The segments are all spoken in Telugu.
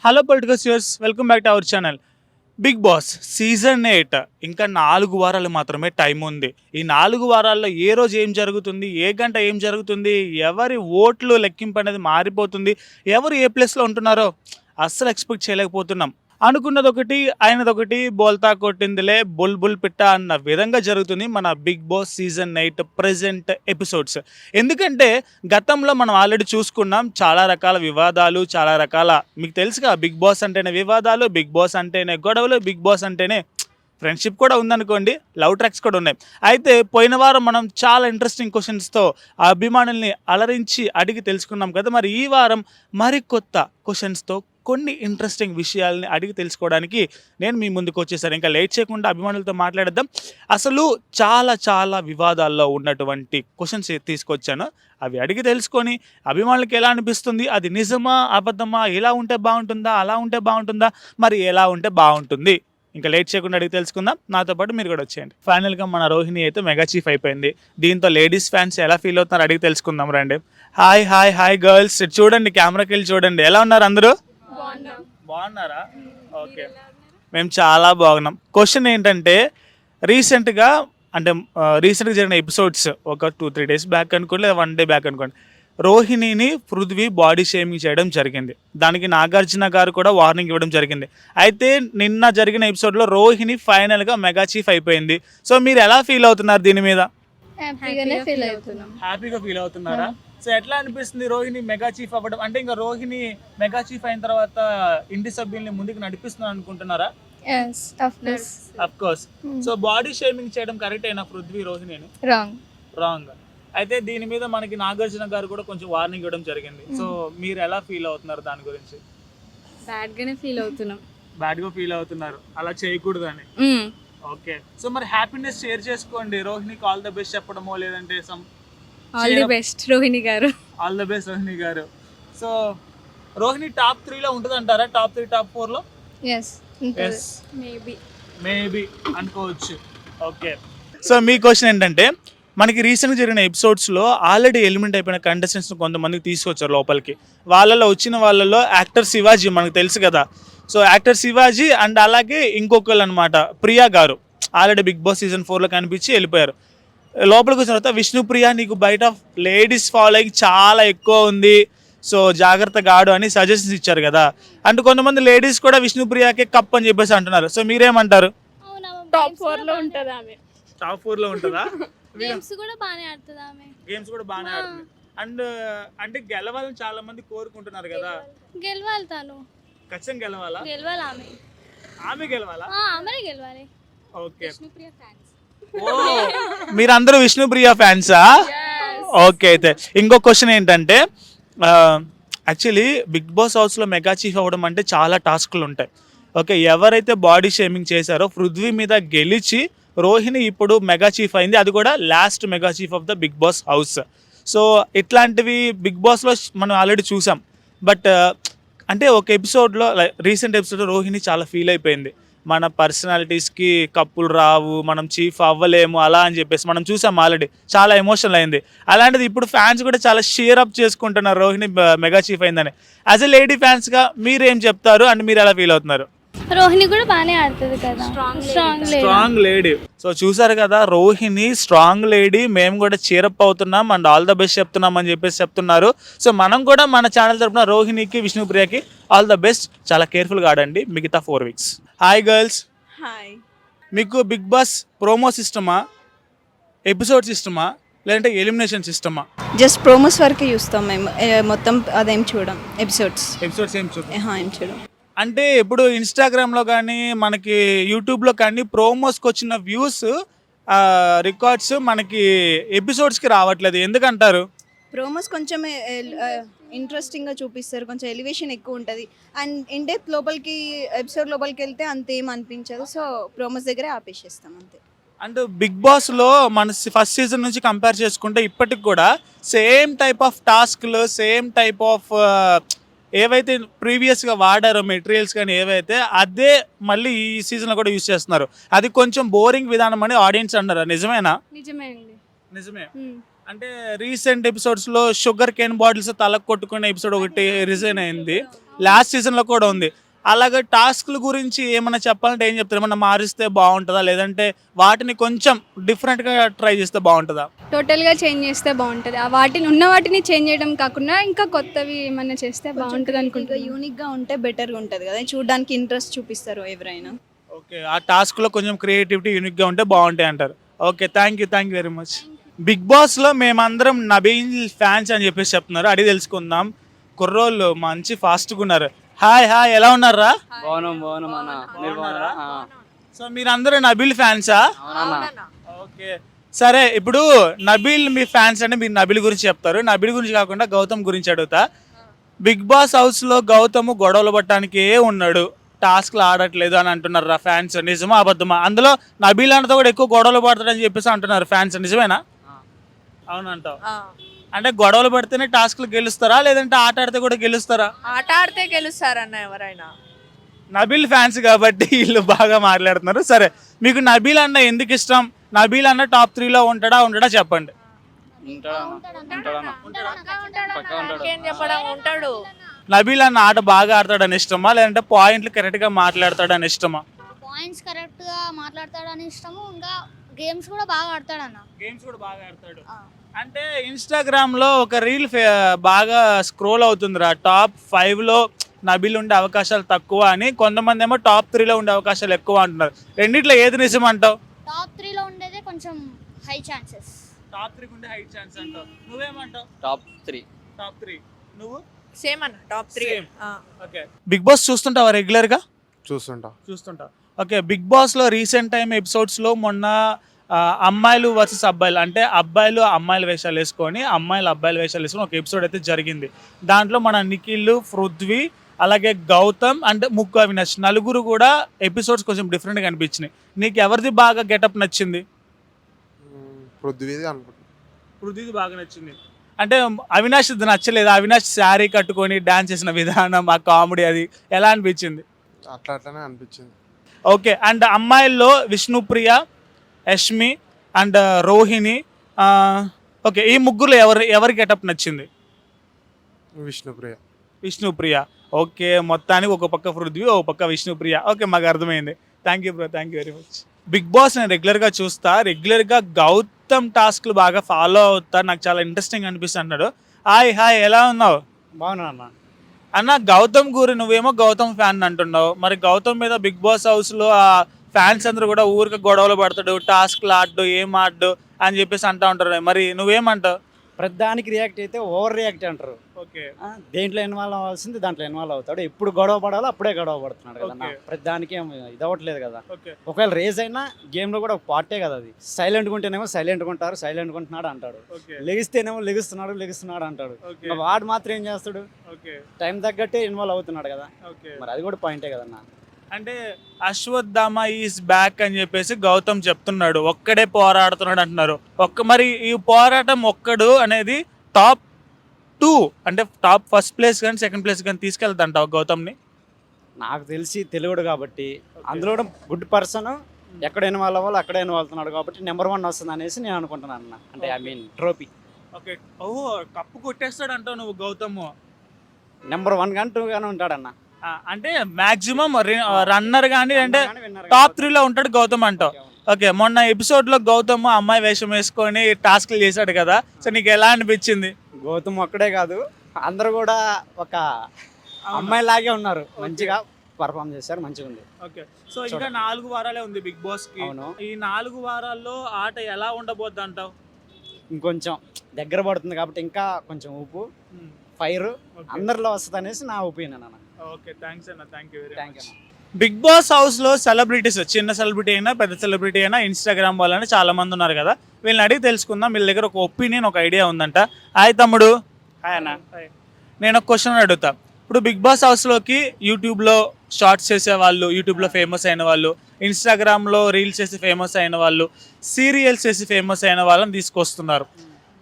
Hello political viewers, welcome back to our channel. Bigg Boss season 8 ఇంకా 4 వారాలు మాత్రమే టైం ఉంది. ఈ 4 వారాల్లో ఏ రోజు ఏం జరుగుతుంది, ఏ గంట ఏం జరుగుతుంది, ఎవరి ఓట్లు లెక్కింపు అనేది మారిపోతుంది, ఎవరు ఏ ప్లేస్లో ఉంటున్నారో అస్సలు ఎక్స్పెక్ట్ చేయలేకపోతున్నాం. అనుకున్నదొకటి అయినదొకటి, బోల్తా కొట్టిందిలే బుల్ పిట్ట అన్న విధంగా జరుగుతుంది మన Bigg Boss season 8 present episodes. ఎందుకంటే గతంలో మనం ఆల్రెడీ చూసుకున్నాం చాలా రకాల వివాదాలు, చాలా రకాల మీకు తెలుసుగా బిగ్ బాస్ అంటేనే వివాదాలు, బిగ్ బాస్ అంటేనే గొడవలు, బిగ్ బాస్ అంటేనే ఫ్రెండ్షిప్ కూడా ఉందనుకోండి, లవ్ ట్రాక్స్ కూడా ఉన్నాయి. అయితే పోయిన వారం మనం చాలా ఇంట్రెస్టింగ్ క్వశ్చన్స్తో ఆ అభిమానుల్ని అలరించి అడిగి తెలుసుకున్నాం కదా. మరి ఈ వారం మరికొత్త క్వశ్చన్స్తో కొన్ని ఇంట్రెస్టింగ్ విషయాల్ని అడిగి తెలుసుకోవడానికి నేను మీ ముందుకు వచ్చేసాను. ఇంకా లేట్ చేయకుండా అభిమానులతో మాట్లాడేద్దాం. అసలు చాలా చాలా వివాదాల్లో ఉన్నటువంటి క్వశ్చన్స్ తీసుకొచ్చాను. అవి అడిగి తెలుసుకొని అభిమానులకి ఎలా అనిపిస్తుంది, అది నిజమా అబద్ధమా, ఇలా ఉంటే బాగుంటుందా, అలా ఉంటే బాగుంటుందా, మరి ఎలా ఉంటే బాగుంటుంది, ఇంకా లేట్ చేయకుండా అడిగి తెలుసుకుందాం. నాతో పాటు మీరు కూడా వచ్చేయండి. ఫైనల్గా మన రోహిణి అయితే మెగా చీఫ్ అయిపోయింది. దీంతో లేడీస్ ఫ్యాన్స్ ఎలా ఫీల్ అవుతున్నారు అడిగి తెలుసుకుందాం రండి. హాయ్ హాయ్ హాయ్ గర్ల్స్, చూడండి, కెమెరాకి వెళ్ళి చూడండి. ఎలా ఉన్నారు అందరూ? బాగున్నారా? ఓకే, మేము చాలా బాగున్నాం. క్వశ్చన్ ఏంటంటే రీసెంట్గా జరిగిన ఎపిసోడ్స్ ఒక 2-3 డేస్ బ్యాక్ అనుకోండి, లేదా 1 డే బ్యాక్ అనుకోండి, రోహిణిని పృథ్వీ బాడీ షేమింగ్ చేయడం జరిగింది. దానికి నాగార్జున గారు కూడా వార్నింగ్ ఇవ్వడం జరిగింది. అయితే నిన్న జరిగిన ఎపిసోడ్లో రోహిణి ఫైనల్గా మెగా చీఫ్ అయిపోయింది. సో మీరు ఎలా ఫీల్ అవుతున్నారు దీని మీద? హ్యాపీగా ఫీల్ అవుతున్నారా? సో ఎట్లా అనిపిస్తుంది రోహిణి మెగా చీఫ్ అవ్వడం? అంటే ఇంకా రోహిణి మెగా చీఫ్ అయిన తర్వాత ఇంటి సభ్యుల్ని ముందుకు నడిపిస్తున్నారు అనుకుంటున్నారా? Of course. So body shaming చేయడం కరెక్ట్ అయినా పృథ్వీ రోహిణిని? రాంగ్. అయితే దీని మీద మనకి నాగార్జున గారు కూడా కొంచెం వార్నింగ్ ఇవ్వడం జరిగింది. సో మీరు ఎలా ఫీల్ అవుతున్నారు దాని గురించి? బ్యాడ్ గా ఫీల్ అవుతున్నారు, అలా చేయకూడదని. ఓకే, సో మరి హ్యాపీనెస్ షేర్ చేసుకోండి. రోహిణికి ఆల్ ద బెస్ట్ చెప్పడమో, లేదంటే ఆల్ ది బెస్ట్ రోహిణి గారు. ఆల్ ద బెస్ట్ రోహిణి గారు. సో రోహిణి టాప్ 3 లో ఉంటుంది అంటారా? టాప్ 3 టాప్ 4 లో మేబీ అనుకోవచ్చు. ఓకే, సో మీ క్వశ్చన్ ఏంటంటే మనకి రీసెంట్గా జరిగిన ఎపిసోడ్స్లో ఆల్రెడీ ఎలిమెంట్ అయిపోయిన కంటెస్టెంట్స్ని కొంతమందికి తీసుకొచ్చారు లోపలికి. వాళ్ళలో వచ్చిన వాళ్ళలో యాక్టర్ శివాజీ మనకు తెలుసు కదా. సో యాక్టర్ శివాజీ అండ్ అలాగే ఇంకొకళ్ళు అనమాట ప్రియా గారు ఆల్రెడీ బిగ్ బాస్ సీజన్ 4లో కనిపించి వెళ్ళిపోయారు. లోపలికి వచ్చిన తర్వాత విష్ణుప్రియ, నీకు బయట లేడీస్ ఫాలోయింగ్ చాలా ఎక్కువ ఉంది, సో జాగ్రత్తగా ఆడు అని సజెషన్స్ ఇచ్చారు కదా. అండ్ కొంతమంది లేడీస్ కూడా విష్ణుప్రియకే కప్ అని చెప్పేసి అంటున్నారు. సో మీరేమంటారు? టాప్ 4 లో ఉంటది ఆమె. టాప్ 4 లో ఉంటుందా? గేమ్స్ కూడా బానే ఆడుతుంది ఆమె. ఆడుతుంది. అండ్ అంటే గెలవాలని చాలా మంది కోరుకుంటున్నారు కదా. గెలవాలి, తను ఖచ్చితంగా గెలవాలా? గెలవాలి ఆమె గెలవాలా? ఆమె గెలవాలి. ఓకే, మీరందరూ విష్ణుప్రియ ఫ్యాన్సా? ఓకే, అయితే ఇంకో క్వశ్చన్ ఏంటంటే యాక్చువల్లీ బిగ్ బాస్ హౌస్లో మెగా చీఫ్ అవ్వడం అంటే చాలా టాస్క్లు ఉంటాయి. ఓకే, ఎవరైతే బాడీ షేమింగ్ చేశారో పృథ్వీ మీద గెలిచి రోహిణి ఇప్పుడు మెగా చీఫ్ అయింది. అది కూడా last mega chief of the Bigg Boss house. So ఇట్లాంటివి బిగ్ బాస్లో మనం ఆల్రెడీ చూసాం. బట్ అంటే ఒక ఎపిసోడ్లో రీసెంట్ ఎపిసోడ్లో రోహిణి చాలా ఫీల్ అయిపోయింది. మన పర్సనాలిటీస్కి కప్పులు రావు, మనం చీఫ్ అవ్వలేము అలా అని చెప్పేసి మనం చూసాం ఆల్రెడీ. చాలా ఎమోషనల్ అయింది. అలాంటిది ఇప్పుడు ఫ్యాన్స్ కూడా చాలా షేర్ అప్ చేసుకుంటున్నారు రోహిణి మెగా చీఫ్ అయిందని. యాజ్ ఎ లేడీ ఫ్యాన్స్గా మీరేం చెప్తారు అండ్ మీరు ఎలా ఫీల్ అవుతున్నారు? రోహిణి కూడా బానే ఆడుతుంది కదా, స్ట్రాంగ్ లేడీ. సో చూసారు కదా, రోహిణి స్ట్రాంగ్ లేడీ. మేము కూడా చీరప్ అవుతున్నాం అండ్ ఆల్ ద బెస్ట్ చెప్తున్నాం అని చెప్పేసి చెప్తున్నారు. సో మనం కూడా మన ఛానల్ తరపున రోహిణికి విష్ణుప్రియకి ఆల్ ద బెస్ట్. చాలా కేర్ఫుల్గా ఆడండి మిగతా 4 వీక్స్. Hi girls. హాయ్. మీకు బిగ్ బాస్ ప్రోమో సిస్టమా, ఎపిసోడ్ సిస్టమా, లేదంటే ఎలిమినేషన్ సిస్టమా? జస్ట్ ప్రోమోస్ వరకు చూస్తాం మేము, మొత్తం అదేం చూడం. ఎపిసోడ్స్ ఏం చూడం. అంటే ఇప్పుడు ఇన్స్టాగ్రామ్లో కానీ మనకి యూట్యూబ్లో కానీ ప్రోమోస్కి వచ్చిన వ్యూస్ రికార్డ్స్ మనకి ఎపిసోడ్స్కి రావట్లేదు, ఎందుకంటారు? ప్రోమోస్ కొంచెం ఇంట్రెస్టింగ్గా చూపిస్తారు, కొంచెం ఎలివేషన్ ఎక్కువ ఉంటుంది. అండ్ ఇన్ డెప్త్ లోపలికి ఎపిసోడ్ లోపలికి వెళ్తే అంతేం అనిపించదు. సో ప్రోమోస్ దగ్గరే ఆపేసేస్తాం అంతే. అండ్ బిగ్ బాస్లో మన ఫస్ట్ సీజన్ నుంచి కంపేర్ చేసుకుంటే ఇప్పటికి కూడా సేమ్ టైప్ ఆఫ్ టాస్క్లు, సేమ్ టైప్ ఆఫ్ ఏవైతే ప్రీవియస్గా వాడారో మెటీరియల్స్ కానీ ఏవైతే అదే మళ్ళీ ఈ సీజన్లో కూడా యూజ్ చేస్తున్నారు. అది కొంచెం బోరింగ్ విధానం అని ఆడియన్స్ అన్నారు. నిజమేనా? నిజమే. అంటే రీసెంట్ ఎపిసోడ్స్లో షుగర్ కేన్ బాటిల్స్ తలకు కొట్టుకునే ఎపిసోడ్ ఒకటి రిజైన్ అయింది. లాస్ట్ సీజన్లో కూడా ఉంది. అలాగే టాస్క్ల గురించి ఏమైనా చెప్పాలంటే ఏం చెప్తారు? ఏమన్నా మారిస్తే బాగుంటుందా, లేదంటే వాటిని కొంచెం డిఫరెంట్గా ట్రై చేస్తే బాగుంటుందా? టోటల్గా చేంజ్ చేస్తే బాగుంటుంది. ఆ వాటిని ఉన్న వాటిని చేంజ్ చేయడం కాకుండా ఇంకా కొత్తవి ఏమన్నా చేస్తే బాగుంటుంది అనుకుంటున్నాను. యూనిక్గా ఉంటే బెటర్గా ఉంటుంది కదా, చూడడానికి ఇంట్రెస్ట్ చూపిస్తారు ఎవరైనా. ఓకే, ఆ టాస్క్లో కొంచెం క్రియేటివిటీ యూనిక్గా ఉంటే బాగుంటాయి అంటారు. Okay, thank you very much. Bigg బాస్లో మేమందరం నబీల్ ఫ్యాన్స్ అని చెప్పేసి చెప్తున్నారు, అడిగి తెలుసుకుందాం. కుర్రోళ్ళు మంచి ఫాస్ట్గా ఉన్నారు. హాయ్ హాయ్, ఎలా ఉన్నారా? బాగున్నాం అన్న. మీరు బాగున్నారా? సో మీరందరూ నబీల్ ఫ్యాన్సా? అవునన్నా. ఓకే, సరే. ఇప్పుడు నబీల్ మీ ఫ్యాన్స్ అంటే మీరు నబీల్ గురించి చెప్తారు, నబీల్ గురించి కాకుండా గౌతమ్ గురించి అడుగుతా. బిగ్ బాస్ హౌస్లో గౌతమ్ గొడవలు పట్టడానికే ఉన్నాడు, టాస్క్లు ఆడట్లేదు అని అంటున్నారు ఫ్యాన్స్. నిజమా అబద్ధమా? అందులో నబీల్ అన్నతో కూడా ఎక్కువ గొడవలు పడతాడని చెప్పేసి అంటున్నారు ఫ్యాన్స్. నిజమేనా? అవునంటావు. అంటే గొడవలు పడితేనే టాస్క్లు గెలుస్తారా, లేదంటే ఆట ఆడితే కూడా గెలుస్తారా? ఆట ఆడితే గెలుస్తారన్న ఎవరైనా. నబీల్ ఫ్యాన్స్ కాబట్టి వీళ్ళు బాగా మాట్లాడుతున్నారు. సరే, మీకు నబీల్ అన్న ఎందుకు ఇష్టం? నబీల్ అన్న టాప్ 3లో ఉండడా చెప్పండి. ఏం చెప్పడం, ఉంటాడు. నబీల్ అన్న ఆట బాగా ఆడతాడని ఇష్టమా, లేదంటే పాయింట్లు కరెక్ట్గా మాట్లాడతాడని ఇష్టమా? పాయింట్స్ కరెక్ట్గా మాట్లాడతాడని ఇష్టము, ఇంకా గేమ్స్ కూడా బాగా ఆడతాడన్న. గేమ్స్ కూడా బాగా ఆడతాడు. అంటే ఇన్స్టాగ్రామ్లో ఒక రీల్ బాగా స్క్రోల్ అవుతుందిరా, టాప్ 5లో నబీల్ ఉండే అవకాశాలు తక్కువ అని. కొంతమంది ఏమో టాప్ 3లో ఉండే అవకాశాలు ఎక్కువ అంటున్నారు. రెండిట్లో ఏది నిజం అంటావు? టాప్ 3లో ఉండేదే కొంచెం హై ఛాన్సెస్. టాప్ 3 ఉండే హై ఛాన్స్ అంటావు. నువ్వేమంటావు? టాప్ 3. టాప్ 3. నువ్వు? సేమ్ అన్న, top 3. Same. Okay, big boss చూస్తుంటావా రెగ్యులర్గా? చూస్తుంటా. ఓకే, బిగ్ బాస్లో రీసెంట్ టైం ఎపిసోడ్స్లో మొన్న అమ్మాయిలు వర్సెస్ అబ్బాయిలు, అంటే అబ్బాయిలు అమ్మాయిల వేషాలు వేసుకొని అమ్మాయిలు అబ్బాయిల వేషాలు వేసుకొని ఒక ఎపిసోడ్ అయితే జరిగింది. దాంట్లో మన నిఖిల్, పృథ్వీ, అలాగే గౌతమ్ అండ్ ముక్కు అవినాష్ నలుగురు కూడా ఎపిసోడ్స్ కొంచెం డిఫరెంట్గా అనిపించినాయి. నీకు ఎవరిది బాగా గెటప్ నచ్చింది? పృథ్వీది బాగా నచ్చింది. అంటే అవినాష్ నచ్చలేదు? అవినాష్ శారీ కట్టుకొని డాన్స్ చేసిన విధానం, ఆ కామెడీ, అది ఎలా అనిపించింది? అట్లానే అనిపించింది. ఓకే, అండ్ అమ్మాయిల్లో విష్ణుప్రియ, యష్మి అండ్ రోహిణి. ఓకే, ఈ ముగ్గురు ఎవరి గెటప్ నచ్చింది? విష్ణుప్రియ. ఓకే, మొత్తానికి ఒక పక్క పృథ్వీ, ఒక పక్క విష్ణుప్రియ. ఓకే, మాకు అర్థమైంది. Thank you very much. Bigg Boss నేను రెగ్యులర్గా చూస్తా, రెగ్యులర్గా గౌతమ్ టాస్క్లు బాగా ఫాలో అవుతా, నాకు చాలా ఇంట్రెస్టింగ్ అనిపిస్తుంది అన్నాడు. హాయ్, ఎలా ఉన్నావు? బాగున్నా అన్న, గౌతమ్ నువ్వేమో గౌతమ్ ఫ్యాన్ అంటున్నావు, మరి గౌతమ్ మీద బిగ్ బాస్ హౌస్లో ఆ ఫ్యాన్స్ అందరూ కూడా ఊరికి గొడవలు పడతాడు, టాస్క్లు ఆడు, ఏం ఆడు అని చెప్పేసి అంటూ ఉంటారు. మరి నువ్వేమంటావు? ప్రతిదానికి రియాక్ట్ అయితే ఓవర్ రియాక్ట్ అంటారు. ఓకే, దేంట్లో ఇన్వాల్వ్ అవ్వాల్సింది దాంట్లో ఇన్వాల్వ్ అవుతాడు. ఎప్పుడు గొడవ పడాలో అప్పుడే గొడవ పడుతున్నాడు కదా. ప్రతిదానికి ఇది అవ్వట్లేదు కదా. ఒకవేళ రేజ్ అయినా గేమ్లో కూడా ఒక పార్టే కదా అది. సైలెంట్గా ఉంటేనేమో సైలెంట్గా ఉంటారు, సైలెంట్గా ఉంటున్నాడు అంటాడు. లెగిస్తేనేమో లెగుస్తున్నాడు అంటాడు. వాడు మాత్రం ఏం చేస్తాడు? టైం తగ్గట్టే ఇన్వాల్వ్ అవుతున్నాడు కదా. మరి అది కూడా పాయింటే కదన్నా. అంటే అశ్వత్థామ ఈజ్ బ్యాక్ అని చెప్పేసి గౌతమ్ చెప్తున్నాడు, ఒక్కడే పోరాడుతున్నాడు అంటున్నారు. మరి ఈ పోరాటం ఒక్కడు అనేది టాప్ 2 అంటే టాప్ ఫస్ట్ ప్లేస్ కానీ సెకండ్ ప్లేస్ కానీ తీసుకెళ్తాంటావు గౌతమ్ని? నాకు తెలిసి తెలుగుడు కాబట్టి, అందులో కూడా గుడ్ పర్సన్, ఎక్కడ ఇన్వాల్వ్ అవ్వాలి అక్కడ ఇన్వాల్వ్ అవుతున్నాడు కాబట్టి నెంబర్ 1 వస్తుంది అనేసి నేను అనుకుంటున్నాను అన్న. అంటే I mean trophy. Okay, cup కొట్టేస్తాడు అంటావు నువ్వు గౌతమ్? నెంబర్ 1 కానీ 2 కానీ ఉంటాడన్న. అంటే మాక్సిమం రన్నర్ కానీ అంటే టాప్ 3లో ఉంటాడు గౌతమ్ అంటావు. ఓకే, మొన్న ఎపిసోడ్లో గౌతమ్ అమ్మాయి వేషం వేసుకొని టాస్క్లు చేశాడు కదా, సో నీకు ఎలా అనిపించింది? గౌతమ్ ఒక్కడే కాదు, అందరూ కూడా ఒక అమ్మాయి లాగే ఉన్నారు, మంచిగా పర్ఫామ్ చేశారు, మంచిగా ఉంది. ఓకే, సో ఇంకా 4 వారాలే ఉంది బిగ్ బాస్ కి. ఈ 4 వారాల్లో ఆట ఎలా ఉండబోద్ది అంటావు? ఇంకొంచెం దగ్గర పడుతుంది కాబట్టి ఇంకా కొంచెం ఊపు, ఫైర్ అందరిలో వస్తుంది అనేసి నా ఒపీనియన్ అన్న. ఓకే, థ్యాంక్స్ అన్న, థ్యాంక్ యూ. బిగ్ బాస్ హౌస్లో సెలబ్రిటీస్, చిన్న సెలబ్రిటీ అయినా పెద్ద సెలబ్రిటీ అయినా ఇన్స్టాగ్రామ్ వాళ్ళని చాలా మంది ఉన్నారు కదా, వీళ్ళని అడిగి తెలుసుకుందాం. వీళ్ళ దగ్గర ఒక ఒపీనియన్, ఒక ఐడియా ఉందంట. హాయ్ తమ్ముడు. హాయ్ అన్న. నేను ఒక క్వశ్చన్ అడుగుతా. ఇప్పుడు బిగ్ బాస్ హౌస్లోకి యూట్యూబ్లో షార్ట్స్ చేసేవాళ్ళు, యూట్యూబ్లో ఫేమస్ అయిన వాళ్ళు, ఇన్స్టాగ్రామ్లో రీల్స్ చేసి ఫేమస్ అయిన వాళ్ళు, సీరియల్స్ చేసి ఫేమస్ అయిన వాళ్ళని తీసుకొస్తున్నారు.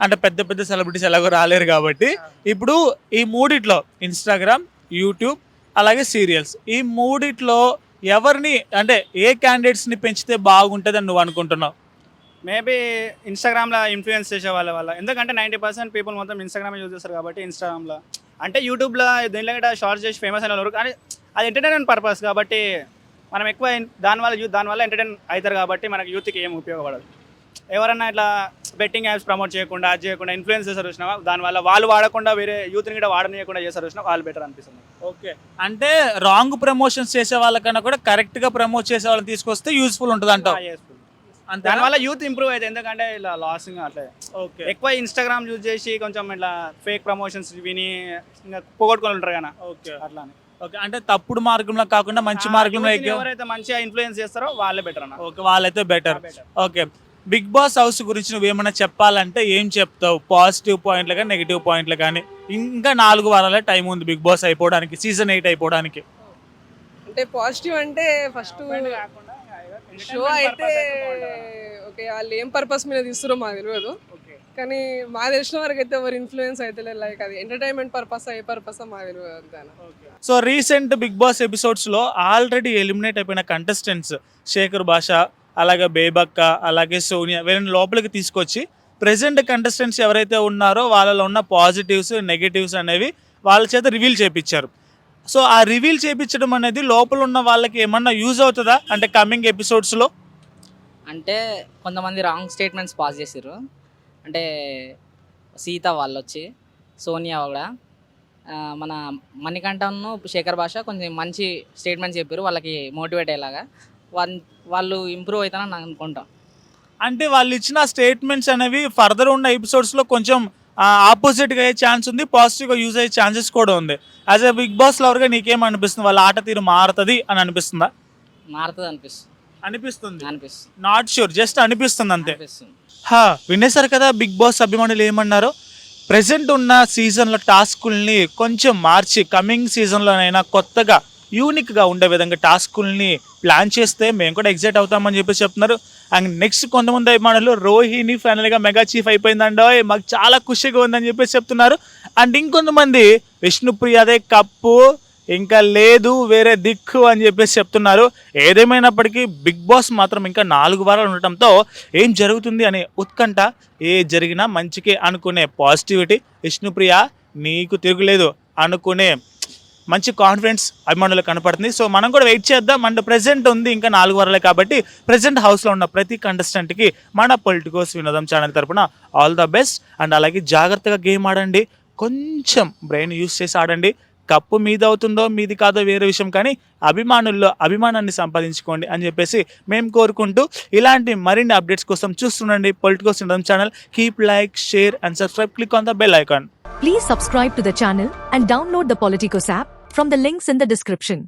అంటే పెద్ద పెద్ద సెలబ్రిటీస్ ఎలాగో రాలేరు కాబట్టి ఇప్పుడు ఈ మూడిట్లో ఇన్స్టాగ్రామ్, యూట్యూబ్ అలాగే సీరియల్స్, ఈ మూడిట్లో ఎవరిని అంటే ఏ క్యాండిడేట్స్ని పెంచితే బాగుంటుంది అని నువ్వు అనుకుంటున్నావు? మేబీ ఇన్స్టాగ్రామ్లో ఇన్ఫ్లుయెన్స్ చేసే వాళ్ళ ఎందుకంటే 90% పీపుల్ మొత్తం ఇన్స్టాగ్రామ్ యూజ్ చేస్తారు కాబట్టి ఇన్స్టాగ్రామ్లో అంటే యూట్యూబ్లో దీనిలో కూడా షార్ట్స్ చేసి ఫేమస్ అయిన వాళ్ళు కానీ అది ఎంటర్టైన్మెంట్ పర్పస్ కాబట్టి మనం ఎక్కువ దానివల్ల ఎంటర్టైన్ అవుతారు కాబట్టి మనకి యూత్కి ఏం ఉపయోగపడదు. ఎవరన్నా ఇట్లా బెట్టింగ్ యాప్స్ ప్రమోట్ చేయకుండా అది చేయకుండా ఇన్ఫ్లుయెన్స్ చేస్తారు చూసినా దానివల్ల వాళ్ళు వాడకుండా వేరే యూత్ని కూడా వాడనీయకుండా చేస్తారు చూసినా వాళ్ళు బెటర్ అనిపిస్తుంది. ఓకే, అంటే రాంగ్ ప్రమోషన్స్ చేసే వాళ్ళకన్నా కూడా కరెక్ట్గా ప్రమోట్ చేసే వాళ్ళని తీసుకొస్తే యూస్ఫుల్ ఉంటుంది అంటావు. అంతే, దానివల్ల యూత్ ఇంప్రూవ్ అవుతుంది. ఎందుకంటే ఇలా లాసింగ్ అట్లా ఓకే ఎక్కువ ఇన్స్టాగ్రామ్ యూజ్ చేసి కొంచెం ఇట్లా ఫేక్ ప్రమోషన్స్ విని ఇంకా పోగొట్టుకొని ఉంటారు కదా ఓకే అట్లా అని. ఓకే, అంటే తప్పుడు మార్గంలో కాకుండా మంచి మార్గంలో యూత్ని ఎవరైతే మంచిగా ఇన్ఫ్లుయెన్స్ చేస్తారో వాళ్ళే బెటర్ అన్న. ఓకే, వాళ్ళైతే better. Okay, big Boss house గురించి నువ్వేమైనా చెప్పాలంటే ఏం చెప్తావు? పాజిటివ్ పాయింట్లు కానీ నెగిటివ్ పాయింట్లు కానీ. ఇంకా 4 వారాల టైం ఉంది బిగ్ బాస్ అయిపోవడానికి, సీజన్ 8 అయిపోవడానికి. అంటే పాజిటివ్ అంటే ఫస్ట్ షో అయితే ఓకే వాళ్ళు ఏం పర్పస్ మీద తీస్తారో మాకు తెలియదు, కానీ మాకు తెలిసిన వరకు అయితే ఎవరు ఇన్ఫ్లుయెన్స్ అయితే లైక్ అది ఎంటర్టైన్మెంట్ పర్పస్ ఏ పర్పస్ మాకు తెలియదు అంతే. సో రీసెంట్ బిగ్ బాస్ ఎపిసోడ్స్లో ఆల్రెడీ ఎలిమినేట్ అయిపోయిన కంటెస్టెంట్స్ శేఖర్ భాష, అలాగే బేబక్క, అలాగే సోనియా వీళ్ళని లోపలికి తీసుకొచ్చి ప్రెసెంట్ కంటెస్టెంట్స్ ఎవరైతే ఉన్నారో వాళ్ళలో ఉన్న పాజిటివ్స్ నెగిటివ్స్ అనేవి వాళ్ళ చేత రివీల్ చేయించారు. సో ఆ రివీల్ చేయించడం అనేది లోపల ఉన్న వాళ్ళకి ఏమన్నా యూజ్ అవుతుందా అంటే కమింగ్ ఎపిసోడ్స్లో? అంటే కొంతమంది రాంగ్ స్టేట్మెంట్స్ పాస్ చేసారు. అంటే సీత వాళ్ళు వచ్చి సోనియా కూడా మన మణికంఠను శేఖర్ భాష కొంచెం మంచి స్టేట్మెంట్స్ చెప్పారు వాళ్ళకి మోటివేట్ అయ్యేలాగా. వాళ్ళు ఇంప్రూవ్ అవుతారని నేను అనుకుంటాను. అంటే వాళ్ళు ఇచ్చిన స్టేట్మెంట్స్ అనేవి ఫర్దర్ ఉన్న ఎపిసోడ్స్లో కొంచెం ఆపోజిట్గా అయ్యే ఛాన్స్ ఉంది, పాజిటివ్గా యూజ్ అయ్యే ఛాన్సెస్ కూడా ఉంది. యాజ్ ఎ బిగ్ బాస్ లవర్గా నీకేమనిపిస్తుంది? వాళ్ళ ఆట తీరు మారుతుంది అని అనిపిస్తుందా? మారుతుంది అనిపిస్తుంది, అనిపిస్తుంది నాట్ షూర్, జస్ట్ అనిపిస్తుంది అంతే. అనిపిస్తుంది. వినేశారు కదా బిగ్ బాస్ అభిమానులు ఏమన్నారో. ప్రెసెంట్ ఉన్న సీజన్లో టాస్కుల్ని కొంచెం మార్చి కమింగ్ సీజన్లోనైనా కొత్తగా యూనిక్గా ఉండే విధంగా టాస్కుల్ని ప్లాన్ చేస్తే మేము కూడా ఎగ్జైట్ అవుతామని చెప్పి చెప్తున్నారు. అండ్ నెక్స్ట్ కొంతమంది అభిమానులు రోహిణి ఫైనల్గా మెగా చీఫ్ అయిపోయిందండో మాకు చాలా ఖుషిగా ఉందని చెప్పేసి చెప్తున్నారు. అండ్ ఇంకొంతమంది విష్ణుప్రియదే కప్పు ఇంకా లేదు వేరే దిక్కు అని చెప్పేసి చెప్తున్నారు. ఏదేమైనప్పటికీ బిగ్ బాస్ మాత్రం ఇంకా 4 వారాలు ఉండటంతో ఏం జరుగుతుంది అనే ఉత్కంఠ, ఏ జరిగినా మంచికే అనుకునే పాజిటివిటీ, విష్ణుప్రియ నీకు తిరుగులేదు అనుకునే మంచి కాన్ఫిడెన్స్ అభిమానులు కనపడుతుంది. సో మనం కూడా వెయిట్ చేద్దాం. అండ్ ప్రెజెంట్ ఉంది ఇంకా 4 వారాలే కాబట్టి ప్రెజెంట్ హౌస్లో ఉన్న ప్రతి కంటెస్టెంట్కి మన పొలిటికోస్ వినోదం ఛానల్ తరపున ఆల్ ద బెస్ట్. అండ్ అలాగే జాగ్రత్తగా గేమ్ ఆడండి, కొంచెం బ్రెయిన్ యూస్ చేసి ఆడండి. కప్పు మీది అవుతుందో మీది కాదో వేరే విషయం, కానీ అభిమానుల్లో అభిమానాన్ని సంపాదించుకోండి అని చెప్పేసి మేము కోరుకుంటూ ఇలాంటి మరిన్ని అప్డేట్స్ కోసం చూస్తుండండి పొలిటికోస్ వినోదం channel. Keep like, share and subscribe. Click on the bell icon. Please subscribe to the channel and download the Politicos app from the links in the description.